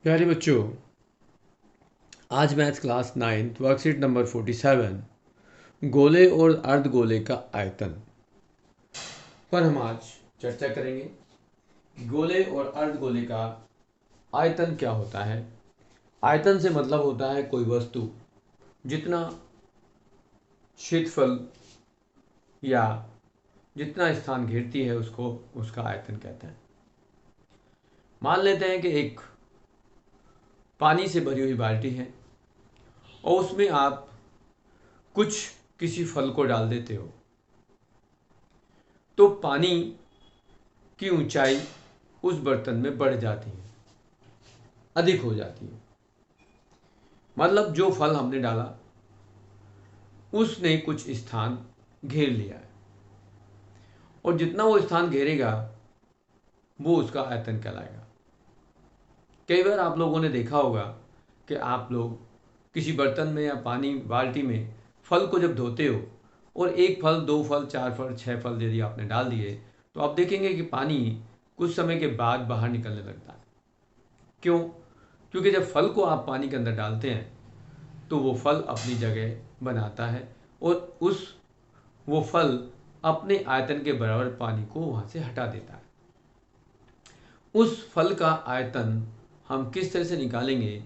प्यारे बच्चों, आज मैथ क्लास 9 वर्कशीट नंबर 47 गोले और अर्धगोले का आयतन पर हम आज चर्चा करेंगे कि गोले और अर्धगोले का आयतन क्या होता है। आयतन से मतलब होता है कोई वस्तु जितना क्षेत्रफल या जितना स्थान घेरती है उसको उसका आयतन कहते हैं। मान लेते हैं कि एक पानी से भरी हुई बाल्टी है और उसमें आप कुछ किसी फल को डाल देते हो तो पानी की ऊंचाई उस बर्तन में बढ़ जाती है, अधिक हो जाती है। मतलब जो फल हमने डाला उसने कुछ स्थान घेर लिया है और जितना वो स्थान घेरेगा वो उसका आयतन कहलाएगा। कई बार आप लोगों ने देखा होगा कि आप लोग किसी बर्तन में या पानी बाल्टी में फल को जब धोते हो और एक फल, दो फल, चार फल, छह फल यदि आपने डाल दिए तो आप देखेंगे कि पानी कुछ समय के बाद बाहर निकलने लगता है। क्यों? क्योंकि जब फल को आप पानी के अंदर डालते हैं तो वो फल अपनी जगह बनाता है और वो फल अपने आयतन के बराबर पानी को वहाँ से हटा देता है। उस फल का आयतन हम किस तरह से निकालेंगे?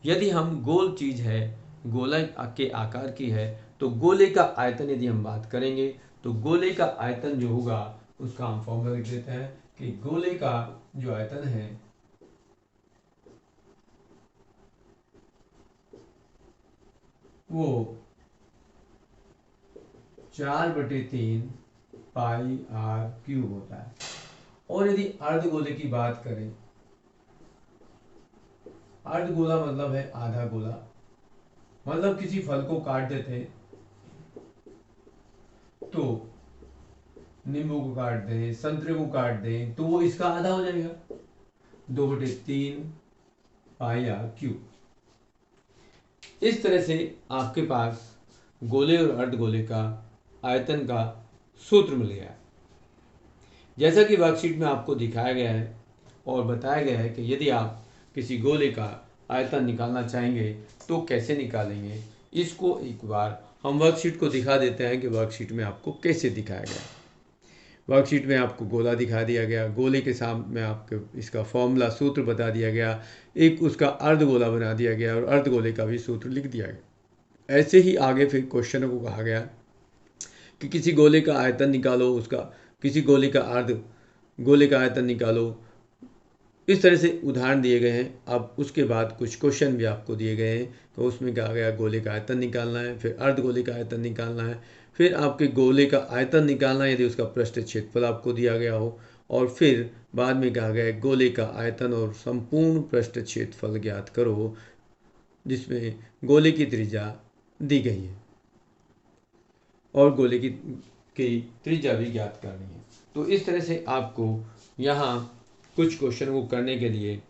यदि हम गोल चीज़ है, गोला के आकार की है, तो गोले का आयतन यदि हम बात करेंगे तो गोले का आयतन जो होगा उसका हम फॉर्मूला लिख देते हैं कि गोले का जो आयतन है वो 4/3 पाई आर क्यूब होता है। और यदि अर्धगोले की बात करें, अर्धगोला मतलब है आधा गोला। मतलब किसी फल को काट देते हैं तो नींबू को काट दें, संतरे को काट दें तो वो इसका आधा हो जाएगा, 2/3 पाई आर क्यूब। इस तरह से आपके पास गोले और अर्धगोले का आयतन का सूत्र मिल गया है। जैसा कि वर्कशीट में आपको दिखाया गया है और बताया गया है कि यदि आप किसी गोले का आयतन निकालना चाहेंगे तो कैसे निकालेंगे, इसको एक बार हम वर्कशीट को दिखा देते हैं कि वर्कशीट में आपको कैसे दिखाया गया है। वर्कशीट में आपको गोला दिखा दिया गया, गोले के सामने आपको इसका फॉर्मूला सूत्र बता दिया गया, एक उसका अर्धगोला बना दिया गया और अर्धगोले का भी सूत्र लिख दिया गया। ऐसे ही आगे फिर क्वेश्चनों को कहा गया कि किसी गोले का आयतन निकालो, उसका किसी गोले का अर्ध गोले का आयतन निकालो। इस तरह से उदाहरण दिए गए हैं। अब उसके बाद कुछ क्वेश्चन भी आपको दिए गए हैं तो उसमें कहा गया गोले का आयतन निकालना है, फिर अर्धगोले का आयतन निकालना है, फिर आपके गोले का आयतन निकालना है यदि उसका पृष्ठ क्षेत्रफल आपको दिया गया हो, और फिर बाद में कहा गया गोले का आयतन और संपूर्ण पृष्ठ क्षेत्रफल ज्ञात करो जिसमें गोले की त्रिज्या दी गई है और गोले की त्रिज्या भी ज्ञात करनी है। तो इस तरह से आपको यहाँ कुछ क्वेश्चन को करने के लिए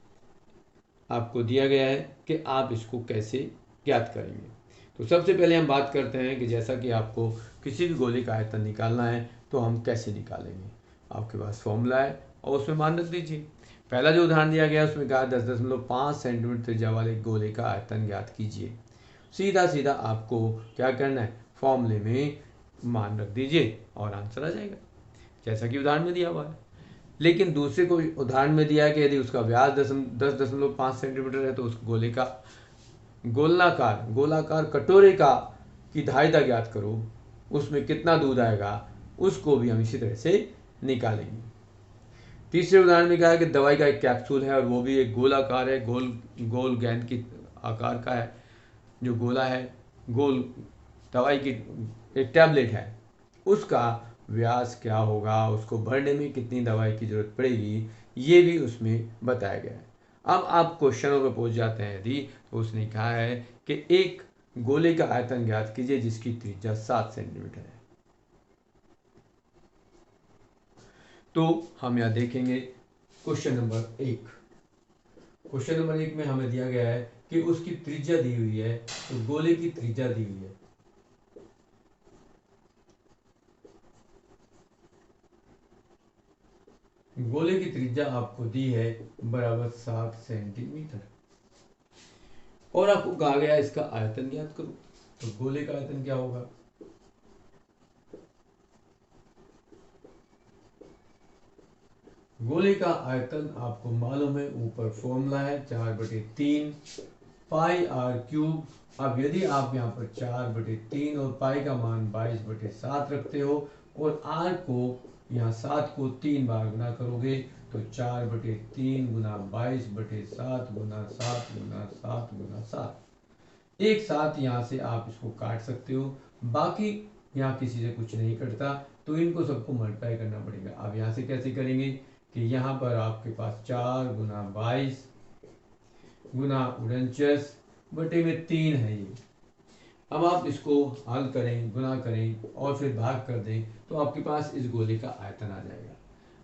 आपको दिया गया है कि आप इसको कैसे ज्ञात करेंगे। तो सबसे पहले हम बात करते हैं कि जैसा कि आपको किसी भी गोले का आयतन निकालना है तो हम कैसे निकालेंगे। आपके पास फॉर्मूला है और उसमें मान रख दीजिए। पहला जो उदाहरण दिया गया उसमें कहा 10.5 सेंटीमीटर त्रिज्या वाले गोले का आयतन ज्ञात कीजिए। सीधा सीधा आपको क्या करना है, फॉर्मूले में मान रख दीजिए और आंसर आ जाएगा जैसा कि उदाहरण में दिया हुआ है। लेकिन दूसरे को उदाहरण में दिया है कि यदि उसका व्यास 10.5 सेंटीमीटर है तो उस गोले का गोलाकार कटोरे का की धारिता ज्ञात करो, उसमें कितना दूध आएगा, उसको भी हम इसी तरह से निकालेंगे। तीसरे उदाहरण में कहा है कि दवाई का एक कैप्सूल है और वो भी एक गोलाकार है, गोल गेंद की आकार का है। जो गोला है, गोल दवाई की एक टैबलेट है, उसका व्यास क्या होगा, उसको भरने में कितनी दवाई की जरूरत पड़ेगी, ये भी उसमें बताया गया है। अब आप क्वेश्चनों पर पहुंच जाते हैं यदि, तो उसने कहा है कि एक गोले का आयतन ज्ञात कीजिए जिसकी त्रिज्या 7 सेंटीमीटर है। तो हम यहाँ देखेंगे क्वेश्चन नंबर 1। क्वेश्चन नंबर 1 में हमें दिया गया है कि उसकी त्रिज्या दी हुई है, तो गोले की त्रिज्या दी हुई है। गोले की त्रिज्या आपको दी है बराबर 7 सेंटीमीटर। और आपको कहा गया इसका आयतन ज्ञात करो। तो गोले का आयतन क्या होगा? गोले का आयतन आपको मालूम है, ऊपर फॉर्मूला है 4/3 पाई आर क्यूब। अब यदि आप यहाँ पर 4/3 और पाई का मान 22/7 रखते हो और आर को यहाँ 7 को 3 बार गुना करोगे तो 4/3 गुना 22/7 गुना 7 गुना 7 गुना 7, एक साथ यहाँ से आप इसको काट सकते हो। बाकी यहाँ किसी से कुछ नहीं कटता, तो इनको सबको मल्टीप्लाई करना पड़ेगा। अब यहाँ से कैसे करेंगे कि यहाँ पर आपके पास 4 गुना 22 गुना 49/3 है ये। अब आप इसको हल करें, गुना करें और फिर भाग कर दें तो आपके पास इस गोले का आयतन आ जाएगा।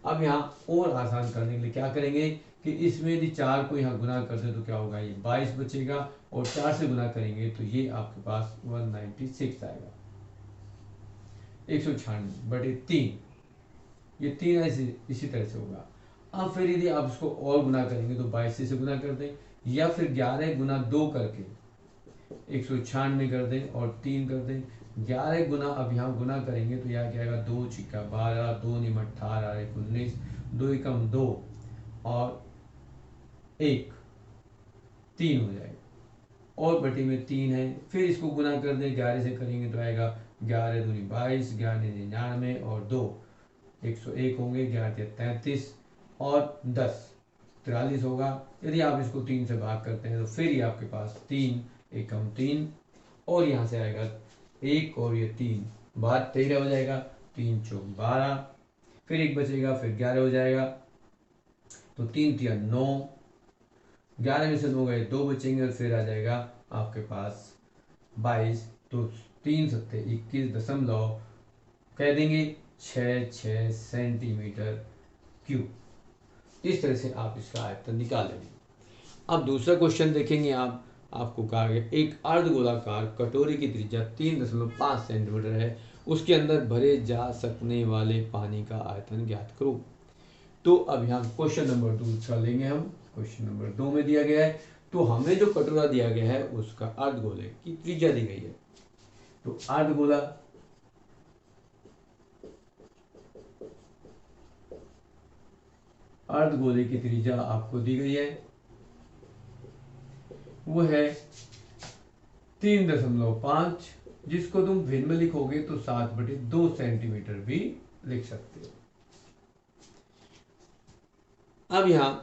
अब यहाँ और आसान करने के लिए क्या करेंगे कि इसमें यदि 4 को यहाँ गुना कर दे तो क्या होगा, ये 22 बचेगा और 4 से गुना करेंगे तो ये आपके पास 196 आएगा। 196/3, ये 3 ऐसे इसी तरह से होगा। अब फिर यदि आप इसको और गुना करेंगे तो 22 से गुना कर दें, या फिर 11 गुना 2 करके 196 कर दें और 3 कर दें। 11 गुना, अब यहाँ गुना करेंगे तो यहाँ क्या आएगा, 2 छिक्का 12, 2 निम 18, 19, 2 एकम 2 और 1 3 हो जाएगा और बटे में 3 है। फिर इसको गुना कर दें, 11 से करेंगे तो आएगा 11 दूनी 22, 11 99 और 2 101 होंगे, 11 33 और 10 43 होगा। यदि आप इसको 3 से भाग करते हैं तो फिर ये आपके पास 3 एकम 3 और यहाँ से आएगा 1 और ये 3 बाद 13 हो जाएगा, 3 चौक 12, फिर 1 बचेगा, फिर 11 हो जाएगा तो 3 तिया 9, 11 में से 9 गए 2 बचेंगे और फिर आ जाएगा आपके पास 22, तो 3 सत्ते 21 कह देंगे 66 सेंटीमीटर क्यूब। इस तरह से आप इसका आयतन निकालेंगे। अब दूसरा क्वेश्चन देखेंगे आप, आपको कहा गया एक अर्धगोलाकार कटोरी की त्रिज्या 3.5 सेंटीमीटर है, उसके अंदर भरे जा सकने वाले पानी का आयतन ज्ञात करो। तो अब यहाँ क्वेश्चन नंबर 2 का लेंगे हम। क्वेश्चन नंबर 2 में दिया गया है, तो हमें जो कटोरा दिया गया है उसका अर्धगोले की त्रिज्या दी गई है। तो अर्धगोले की त्रिज्या आपको दी गई है, वो है 3.5, जिसको तुम भिन्न में लिखोगे तो 7/2 सेंटीमीटर भी लिख सकते हो। अब यहां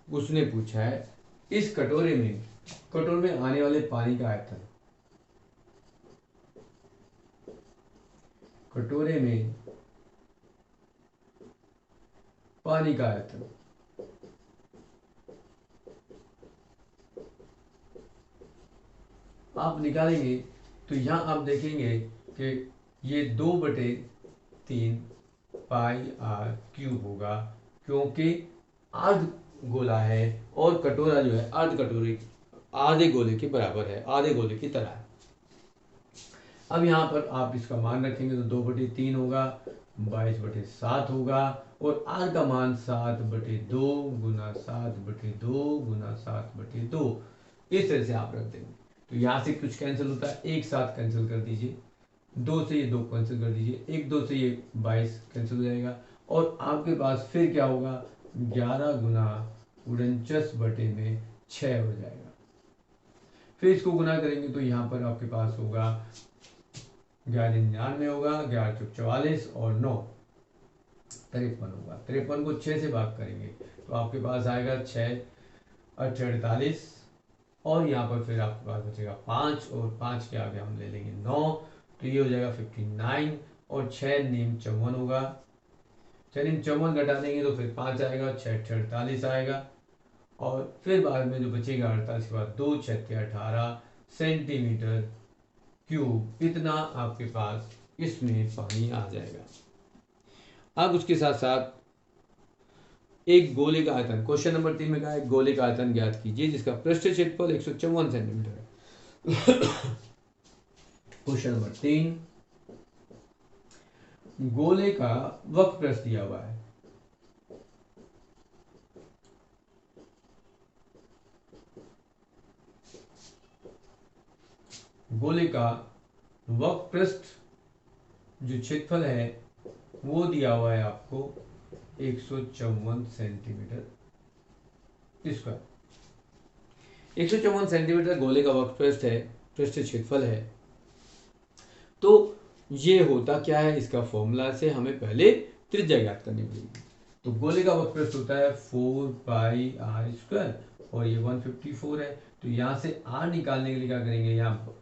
उसने पूछा है इस कटोरे में आने वाले पानी का आयतन, कटोरे में पानी का आयतन आप निकालेंगे तो यहां आप देखेंगे कि ये 2/3 पाई आर क्यूब होगा, क्योंकि अर्ध गोला है और कटोरा जो है अर्ध कटोरे आधे गोले के बराबर है, आधे गोले की तरह है। अब यहाँ पर आप इसका मान रखेंगे तो 2/3 होगा, 22/7 होगा और आर का मान 7/2 गुना 7/2 गुना 7/2, इस तरह से आप रख देंगे। तो यहाँ से कुछ कैंसिल होता है, एक साथ कैंसिल कर दीजिए, 2 से ये 2 कैंसिल कर दीजिए, 1 2 से ये 22 कैंसिल हो जाएगा और आपके पास फिर क्या होगा, 11 गुना 49/6 हो जाएगा। फिर इसको गुना करेंगे तो यहाँ पर आपके पास होगा 1199 होगा, 11 चौक 44 और 9 53 होगा। 53 को 6 से भाग करेंगे तो आपके पास आएगा 6 48 और यहाँ पर फिर आपके पास बचेगा 5 और 5 के आगे हम ले लेंगे 9, तो ये हो जाएगा 59 और 6 नीम 54 होगा। 6 नीम 54 घटा देंगे तो फिर 5 आएगा, 6 48 आएगा और फिर बाद में जो बचेगा 48 के बाद 2 6 18 सेंटीमीटर क्यूब, इतना आपके पास इसमें पानी आ जाएगा। अब उसके साथ साथ एक गोले का आयतन, क्वेश्चन नंबर 3 में कहा है गोले का आयतन ज्ञात कीजिए जिसका पृष्ठ क्षेत्रफल 154 सेंटीमीटर है। क्वेश्चन नंबर 3, गोले का वक्र पृष्ठ दिया हुआ है, गोले का वक्रपृष्ठ जो क्षेत्रफल है वो दिया हुआ है आपको 154 सेंटीमीटर स्क्वायर। 154 सेंटीमीटर गोले का वक्रपृष्ठ है, पृष्ठ क्षेत्रफल है। तो ये होता क्या है, इसका फॉर्मूला से हमें पहले त्रिज्या ज्ञात करनी पड़ेगी। तो गोले का वक्रपृष्ठ होता है 4 पाई आर स्क्वायर और ये 154 है। तो यहाँ से आर निकालने के लिए क्या करेंगे, यहाँ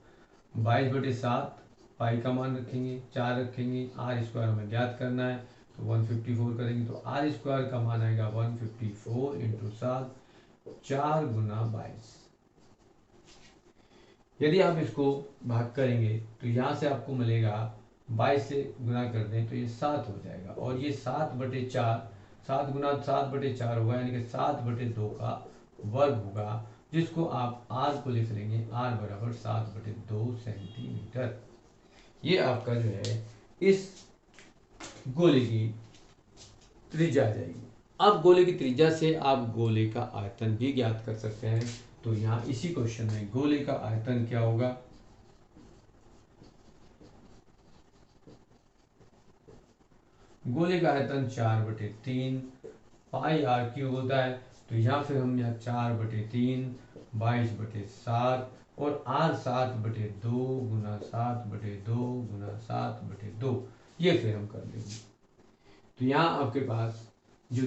22/7 पाई का मान रखेंगे, 4 रखेंगे, आर स्क्वायर हमें ज्ञात करना है तो 154 करेंगे। तो आर स्क्वायर का मान आएगा 154 इंटू 7, 4 गुना 22। यदि आप इसको भाग करेंगे तो यहाँ से आपको मिलेगा 22 से गुना कर दें तो ये 7 हो जाएगा और ये 7/4, 7 गुना 7/4 होगा, यानी कि 7/2 का वर्ग होगा, जिसको आप आर को लिख लेंगे आर बराबर 7/2 सेंटीमीटर। ये आपका जो है इस गोले की त्रिज्या आ जाएगी। अब गोले की त्रिज्या से आप गोले का आयतन भी ज्ञात कर सकते हैं। तो यहाँ इसी क्वेश्चन में गोले का आयतन क्या होगा, गोले का आयतन 4/3 पाई आर क्यूब होता है। तो यहाँ फिर हम यहाँ 4/3 22/7 और आर 7/2 गुना 7/2 गुना 7/2, ये फिर हम कर लेंगे। तो यहाँ आपके पास जो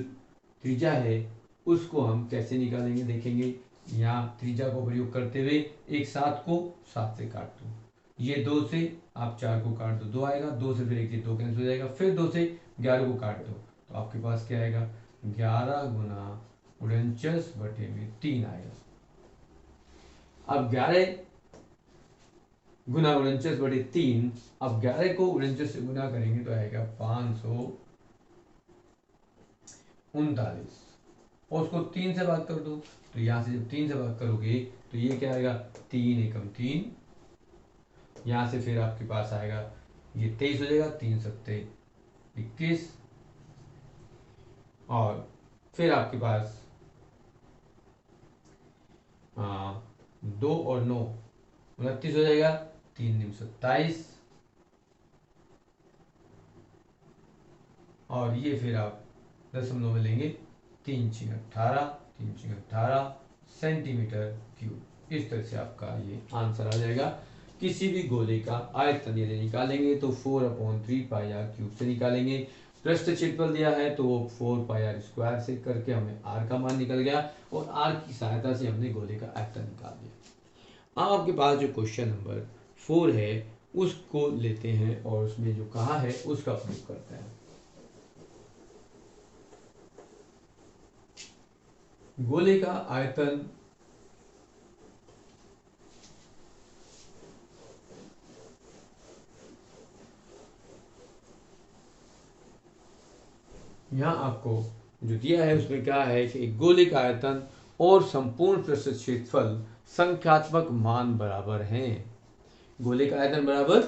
त्रिज्या है उसको हम कैसे निकालेंगे देखेंगे। यहाँ त्रिज्या को प्रयोग करते हुए एक 7 को 7 से काट दो, ये 2 से आप 4 को काट दो, 2 आएगा, 2 से फिर एक 2 कैंसिल हो जाएगा, फिर 2 से 11 को काट दो तो आपके पास क्या आएगा 11 गुना 49/3 आएगा। अब 11 गुना 49/3, अब 11 को 49 से गुना करेंगे तो आएगा 539 और उसको 3 से भाग कर दो। तो यहाँ से जब 3 से भाग करोगे तो ये क्या आएगा 3 एकम 3, यहाँ से फिर आपके पास आएगा ये 23 हो जाएगा, 3 सत्ते 21 और फिर आपके पास 2 और 9 29 हो जाएगा, 3 9 27 और ये फिर आप दशमलव में लेंगे 3 6 18, 3 6 18 सेंटीमीटर क्यूब। इस तरह से आपका ये आंसर आ जाएगा। किसी भी गोले का आयतन यदि निकालेंगे तो 4/3 पाई आर क्यूब से निकालेंगे। पृष्ठ क्षेत्रफल दिया है तो वो 4 पाई आर स्क्वायर से करके हमें आर का मान निकल गया और आर की सहायता से हमने गोले का आयतन निकाल दिया। अब आपके पास जो क्वेश्चन नंबर 4 है उसको लेते हैं और उसमें जो कहा है उसका प्रयोग करते हैं। गोले का आयतन यहाँ आपको जो दिया है उसमें क्या है कि एक गोले का आयतन और संपूर्ण पृष्ठ क्षेत्रफल संख्यात्मक मान बराबर हैं। गोले का आयतन बराबर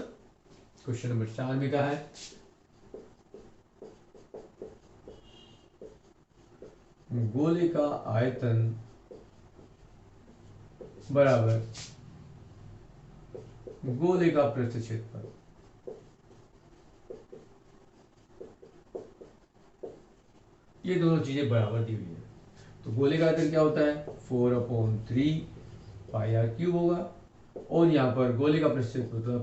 क्वेश्चन नंबर 4 में कहा है गोले का आयतन बराबर गोले का पृष्ठ क्षेत्रफल। ये दोनों चीजें बराबर दी हुई है। तो गोले का आयतन क्या होता है 4/3 पाई आर क्यूब होगा और यहाँ पर गोले का पृष्ठ क्षेत्रफल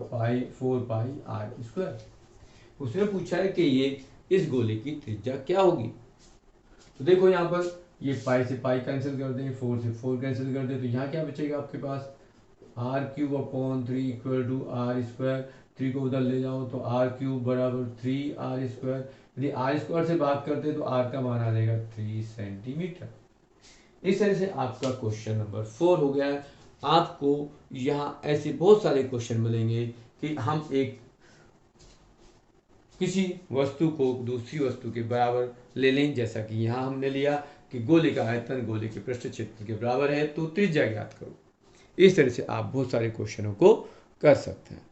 4 पाई आर स्क्वायर। उसने पूछा है कि ये इस गोले की त्रिज्या क्या होगी। तो देखो यहाँ पर ये पाई से पाई कैंसिल कर दें, 4 से 4 कैंसिल कर दें तो यहाँ क्या बचेगा आपके पास r³ equal to R square. 3 को उधर ले जाओ तो r³ बराबर 3r स्क्वायर। यदि आर स्क्वायर से भाग करते तो आर का मान आ जाएगा 3 सेंटीमीटर। इस तरह से आपका क्वेश्चन नंबर 4 हो गया है। आपको यहाँ ऐसे बहुत सारे क्वेश्चन मिलेंगे कि हम एक किसी वस्तु को दूसरी वस्तु के बराबर ले लें, जैसा कि यहाँ हमने लिया कि गोले का आयतन गोले के पृष्ठ क्षेत्र के बराबर है तो त्रिज्या ज्ञात करो। इस तरह से आप बहुत सारे क्वेश्चनों को कर सकते हैं।